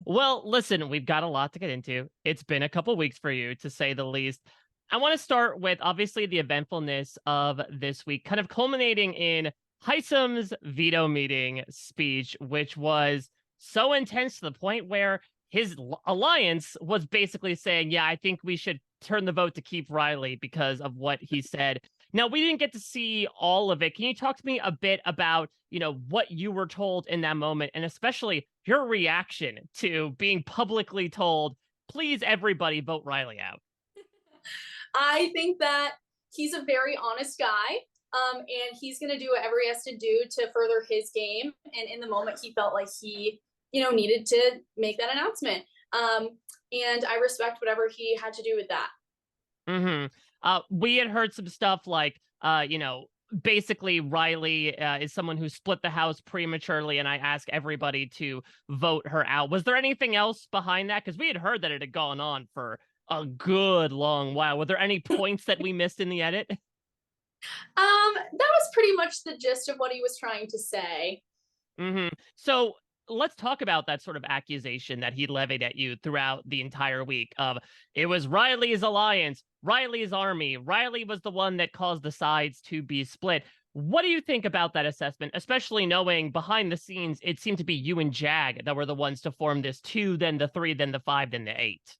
Well, listen, we've got a lot to get into. It's been a couple weeks for you, to say the least. I want to start with obviously the eventfulness of this week, kind of culminating in Hisam's veto meeting speech, which was so intense to the point where his alliance was basically saying, yeah, I think we should turn the vote to keep Reilly because of what he said. Now, we didn't get to see all of it. Can you talk to me a bit about, what you were told in that moment, and especially your reaction to being publicly told, please, everybody, vote Reilly out? I think that he's a very honest guy. And he's going to do whatever he has to do to further his game. And in the moment, he felt like he, needed to make that announcement. And I respect whatever he had to do with that. We had heard some stuff like, basically Reilly is someone who split the house prematurely, and I ask everybody to vote her out. Was there anything else behind that? Because we had heard that it had gone on for a good long while. Were there any points that we missed in the edit? That was pretty much the gist of what he was trying to say. So let's talk about that sort of accusation that he levied at you throughout the entire week of it was Reilly's alliance, Reilly's army. Reilly was the one that caused the sides to be split. What do you think about that assessment, especially knowing behind the scenes, it seemed to be you and Jag that were the ones to form this two, then the three, then the five, then the eight?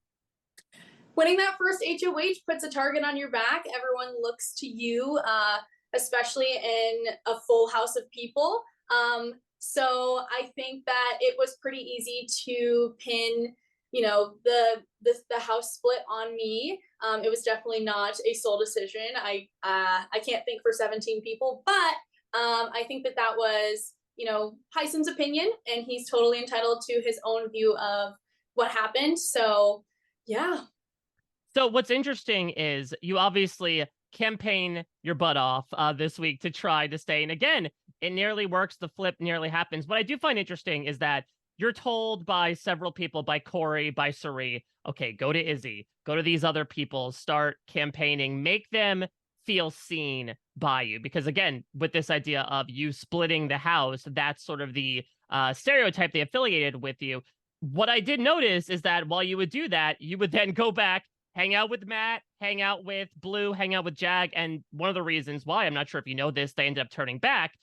Winning that first HOH puts a target on your back. Everyone looks to you, especially in a full house of people. So I think that it was pretty easy to pin, the house split on me. It was definitely not a sole decision. I can't think for 17 people, but I think that was Hisam's opinion, and he's totally entitled to his own view of what happened. So yeah. So what's interesting is you obviously campaign your butt off this week to try to stay. And again, it nearly works. The flip nearly happens. What I do find interesting is that you're told by several people, by Corey, by Sari, okay, go to Izzy, go to these other people, start campaigning, make them feel seen by you. Because again, with this idea of you splitting the house, that's sort of the stereotype they affiliated with you. What I did notice is that while you would do that, you would then go back, hang out with Matt, hang out with Blue, hang out with Jag. And one of the reasons why, I'm not sure if you know this, they ended up turning back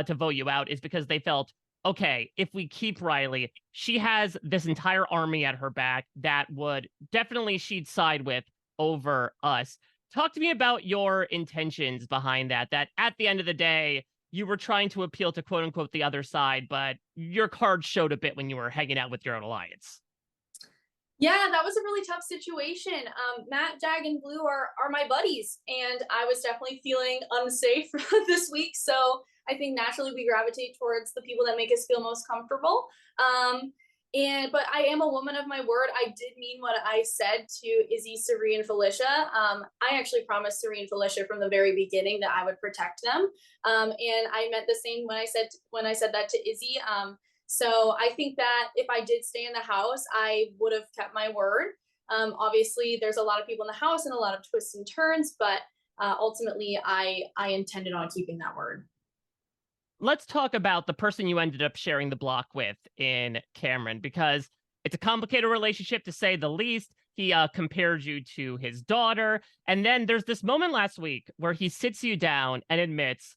to vote you out is because they felt, okay, if we keep Reilly, she has this entire army at her back that would definitely she'd side with over us. Talk to me about your intentions behind that, that at the end of the day, you were trying to appeal to quote unquote the other side, but your cards showed a bit when you were hanging out with your own alliance. Yeah, that was a really tough situation. Matt, Jag, and Blue are my buddies, and I was definitely feeling unsafe this week. So I think naturally we gravitate towards the people that make us feel most comfortable. But I am a woman of my word. I did mean what I said to Izzy, Sari, and Felicia. I actually promised Sari and Felicia from the very beginning that I would protect them, and I meant the same when I said that to Izzy. So I think that if I did stay in the house, I would have kept my word. Obviously, there's a lot of people in the house and a lot of twists and turns, but ultimately, I intended on keeping that word. Let's talk about the person you ended up sharing the block with in Cameron, because it's a complicated relationship to say the least. He compared you to his daughter. And then there's this moment last week where he sits you down and admits,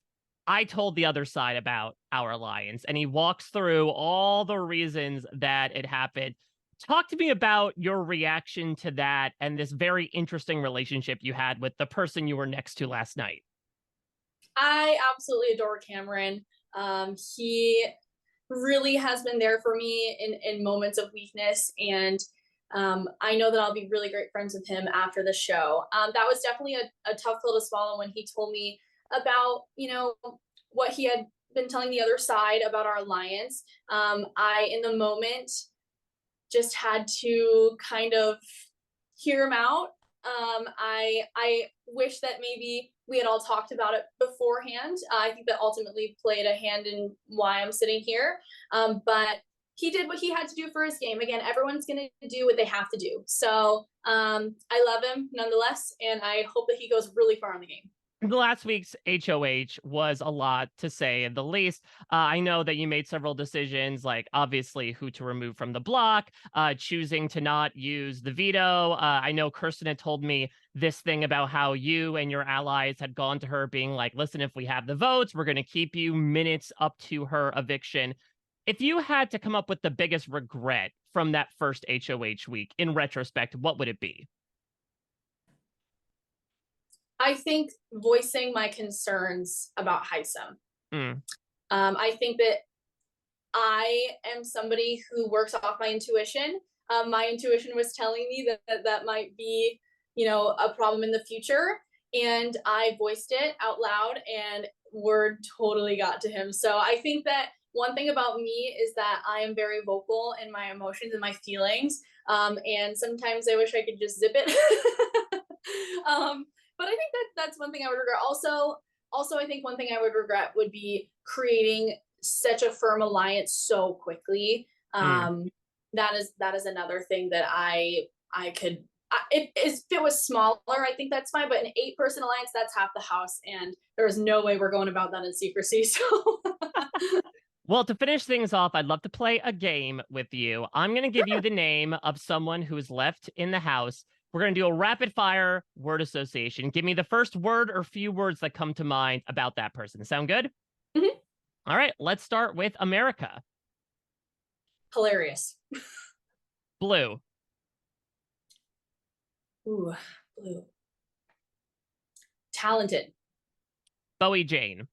I told the other side about our alliance. And he walks through all the reasons that it happened. Talk to me about your reaction to that and this very interesting relationship you had with the person you were next to last night. I absolutely adore Cameron. He really has been there for me in moments of weakness, and I know that I'll be really great friends with him after the show. That was definitely a tough pill to swallow when he told me about, what he had been telling the other side about our alliance. I, in the moment, just had to kind of hear him out. I wish that maybe we had all talked about it beforehand. I think that ultimately played a hand in why I'm sitting here. But he did what he had to do for his game. Again, everyone's going to do what they have to do. So I love him nonetheless, and I hope that he goes really far in the game. The last week's HOH was a lot, to say the least. I know that you made several decisions, like obviously who to remove from the block, choosing to not use the veto. I know Kirsten had told me this thing about how you and your allies had gone to her being like, listen, if we have the votes, we're going to keep you minutes up to her eviction. If you had to come up with the biggest regret from that first HOH week in retrospect, what would it be? I think voicing my concerns about Hisam. Mm. I think that I am somebody who works off my intuition. My intuition was telling me that might be, a problem in the future, and I voiced it out loud, and word totally got to him. So I think that one thing about me is that I am very vocal in my emotions and my feelings, and sometimes I wish I could just zip it. But I think that's one thing I would regret. Also, I think one thing I would regret would be creating such a firm alliance so quickly. Mm. That is another thing that I could. If it was smaller, I think that's fine. But an 8-person alliance, that's half the house, and there is no way we're going about that in secrecy. So Well, to finish things off, I'd love to play a game with you. I'm going to give you the name of someone who's left in the house. We're going to do a rapid fire word association. Give me the first word or few words that come to mind about that person. Sound good? Mhm. All right, let's start with America. Hilarious. Blue. Ooh, blue. Talented. Bowie Jane.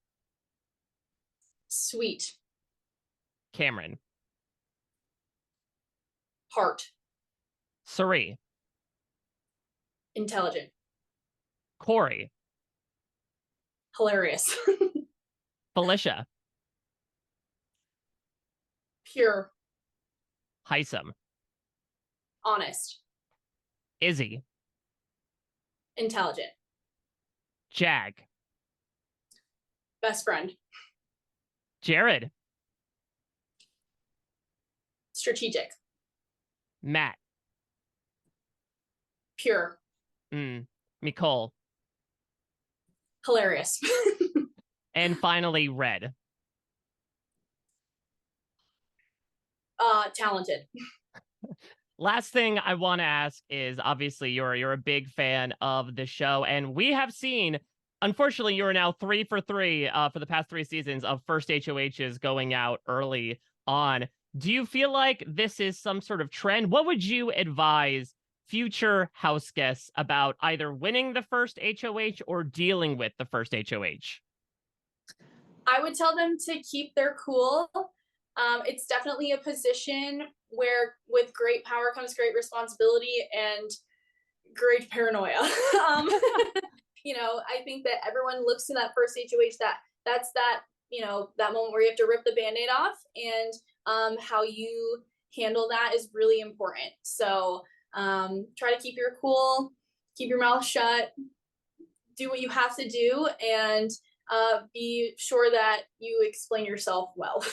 Sweet. Cameron. Heart. Suri. Intelligent. Corey. Hilarious. Felicia. Pure. Hisam. Honest. Izzy. Intelligent. Jag. Best friend. Jared. Strategic. Matt. Pure. Nicole. Hilarious. And finally, Red. Talented. Last thing I want to ask is, obviously you're a big fan of the show, and we have seen, unfortunately, you're now 3 for 3 for the past 3 seasons of first HOHs going out early on. Do you feel like this is some sort of trend? What would you advise future house guests about either winning the first HOH or dealing with the first HOH? I would tell them to keep their cool. It's definitely a position where with great power comes great responsibility and great paranoia. I think that everyone looks to that first HOH, that's that moment where you have to rip the Band-Aid off, and how you handle that is really important. So try to keep your cool, keep your mouth shut, do what you have to do, and be sure that you explain yourself well.